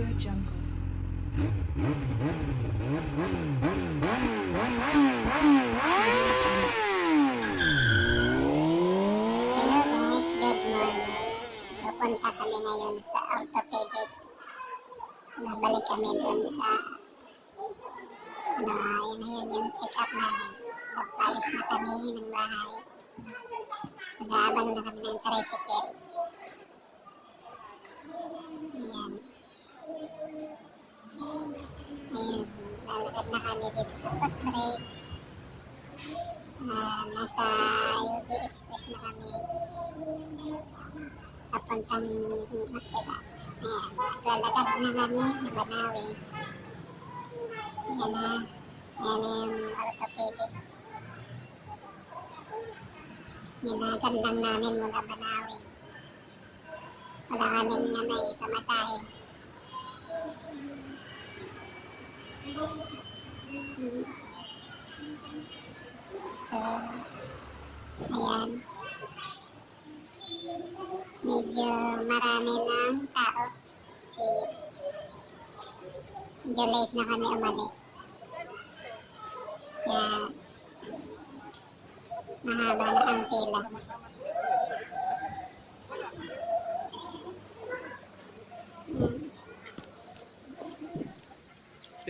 Jungle. Hello guys, good morning. Pupunta kami ngayon sa orthopedic. Babalik kami dun sa yun yung check-up namin. So, palis na kami ng bahay. Nag-aabang na kami ng tricycle. Ayan. Ayan. Lalakad na kami dito sa footbridge. Nasa UB Express na kami. Papuntang hospital. Ayan. Lalakad na kami na Banawi. Ayan na. Ayan yung orthopedic. Nilakad lang namin mula Banawi. Wala kaming pamasahe. So, ayan. Medyo marami ng tao. Medyo late na kami umalis. Kaya, mahaba na ang pila.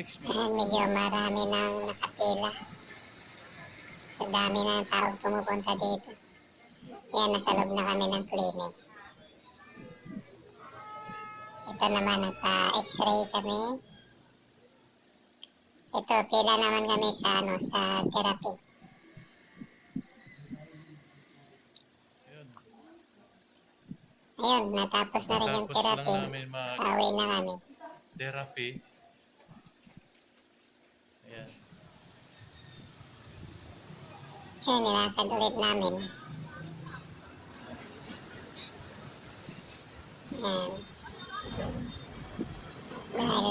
Ayan, medyo marami nang nakapila. Sa dami na ng taong pumupunta dito. Kaya nasa loob na kami ng clinic. Ito naman, nagpa-x-ray kami. Ito, pila naman kami sa therapy. Ayun, natapos na rin yung therapy. Pauwi na kami. Therapy. Ayan. Ayun, nilakad ulit namin. Ayan. Dahil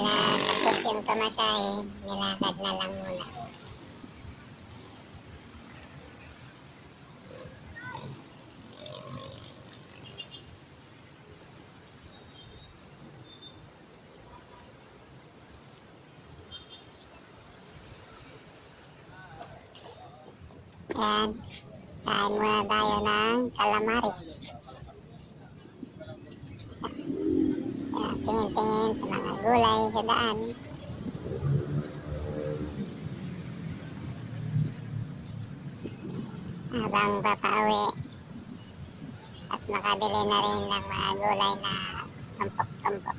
tapos yung pamasahe, nilakad na lang muna. Ayan, kain muna tayo ng calamaris. Ayan, tingin-tingin sa mga gulay sa daan. Habang papauwi at makabili na rin ng mga gulay na tumpok-tumpok.